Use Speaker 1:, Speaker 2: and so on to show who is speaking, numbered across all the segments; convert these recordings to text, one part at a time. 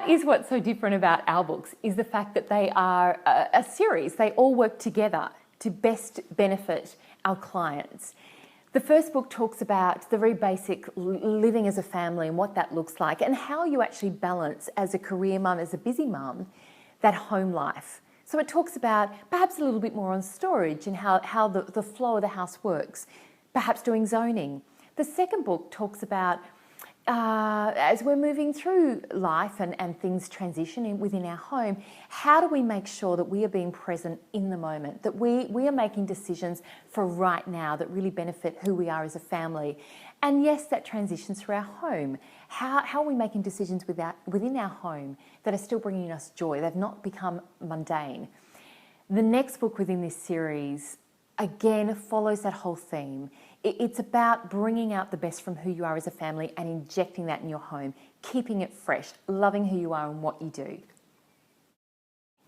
Speaker 1: Is what's so different about our books is the fact that they are a series. They all work together to best benefit our clients. The first book talks about the very basic living as a family and what that looks like and how you actually balance as a career mum, as a busy mum, that home life. So it talks about perhaps a little bit more on storage and how the flow of the house works, perhaps doing zoning. The second book talks about as we're moving through life and things transitioning within our home, how do we make sure that we are being present in the moment, that we are making decisions for right now that really benefit who we are as a family. And yes, that transitions through our home. How are we making decisions within our home that are still bringing us joy? They've not become mundane. The next book within this series, again, follows that whole theme. It's about bringing out the best from who you are as a family and injecting that in your home, keeping it fresh, loving who you are and what you do.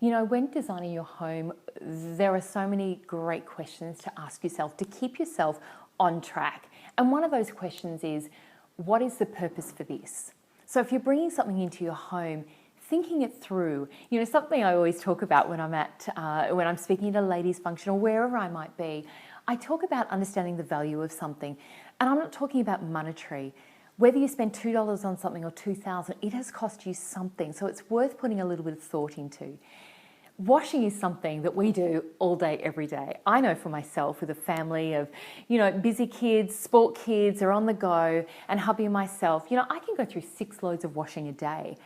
Speaker 1: You know, when designing your home, there are so many great questions to ask yourself to keep yourself on track. And one of those questions is, what is the purpose for this? So if you're bringing something into your home, thinking it through, you know, something I always talk about when I'm speaking at a ladies' function or wherever I might be, I talk about understanding the value of something. And I'm not talking about monetary. Whether you spend $2 on something or $2,000, it has cost you something. So it's worth putting a little bit of thought into. Washing is something that we do all day, every day. I know for myself with a family of, you know, busy kids, sport kids are on the go, and hubby and myself, you know, I can go through 6 loads of washing a day.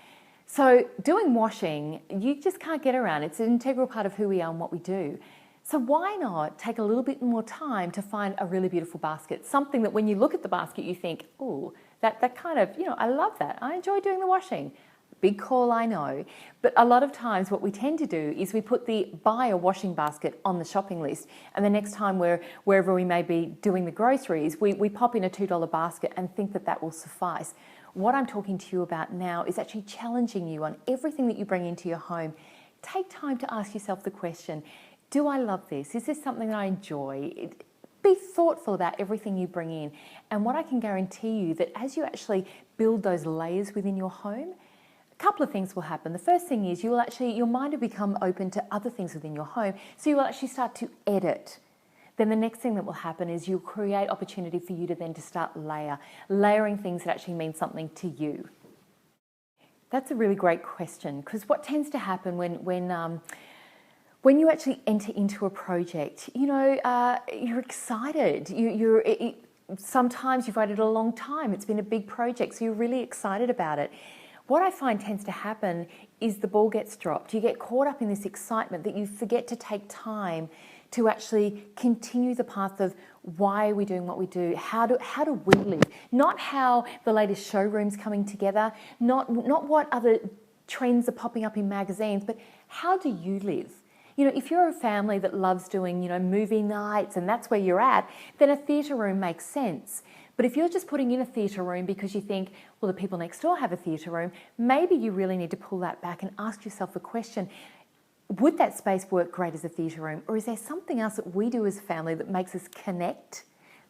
Speaker 1: So doing washing, you just can't get around. It's an integral part of who we are and what we do. So why not take a little bit more time to find a really beautiful basket, something that when you look at the basket, you think, oh, that kind of, you know, I love that. I enjoy doing the washing. Big call, I know. But a lot of times what we tend to do is we put the buy a washing basket on the shopping list, and the next time wherever we may be doing the groceries, we pop in a $2 basket and think that will suffice. What I'm talking to you about now is actually challenging you on everything that you bring into your home. Take time to ask yourself the question, do I love this? Is this something that I enjoy? Be thoughtful about everything you bring in. And what I can guarantee you that as you actually build those layers within your home, a couple of things will happen. The first thing is your mind will become open to other things within your home. So you will actually start to edit. Then the next thing that will happen is you'll create opportunity for you to then to start layering things that actually mean something to you. That's a really great question, because what tends to happen when you actually enter into a project, you know, you're excited. Sometimes you've waited a long time. It's been a big project, so you're really excited about it. What I find tends to happen is the ball gets dropped. You get caught up in this excitement that you forget to take time to actually continue the path of why are we doing what we do? How do we live? Not how the latest showroom's coming together, not what other trends are popping up in magazines, but how do you live? You know, if you're a family that loves doing, you know, movie nights and that's where you're at, then a theatre room makes sense. But if you're just putting in a theatre room because you think, well, the people next door have a theatre room, maybe you really need to pull that back and ask yourself the question, would that space work great as a theatre room? Or is there something else that we do as a family that makes us connect,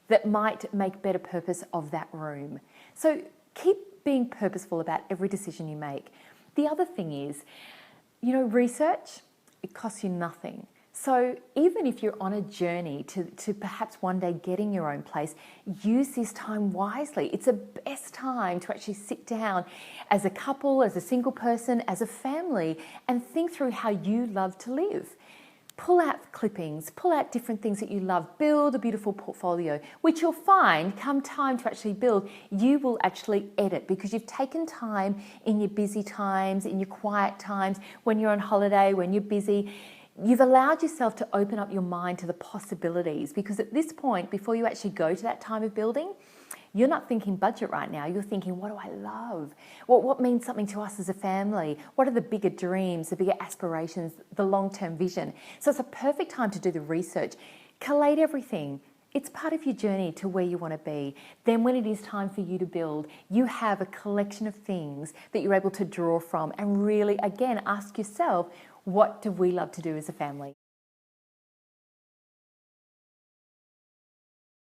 Speaker 1: that might make better purpose of that room? So keep being purposeful about every decision you make. The other thing is, you know, research, it costs you nothing. So even if you're on a journey to perhaps one day getting your own place, use this time wisely. It's the best time to actually sit down as a couple, as a single person, as a family, and think through how you love to live. Pull out clippings, pull out different things that you love, build a beautiful portfolio, which you'll find come time to actually build, you will actually edit because you've taken time in your busy times, in your quiet times, when you're on holiday, when you're busy. You've allowed yourself to open up your mind to the possibilities, because at this point, before you actually go to that time of building, you're not thinking budget right now. You're thinking, what do I love? What means something to us as a family? What are the bigger dreams, the bigger aspirations, the long-term vision? So it's a perfect time to do the research. Collate everything. It's part of your journey to where you want to be. Then when it is time for you to build, you have a collection of things that you're able to draw from and really, again, ask yourself, what do we love to do as a family?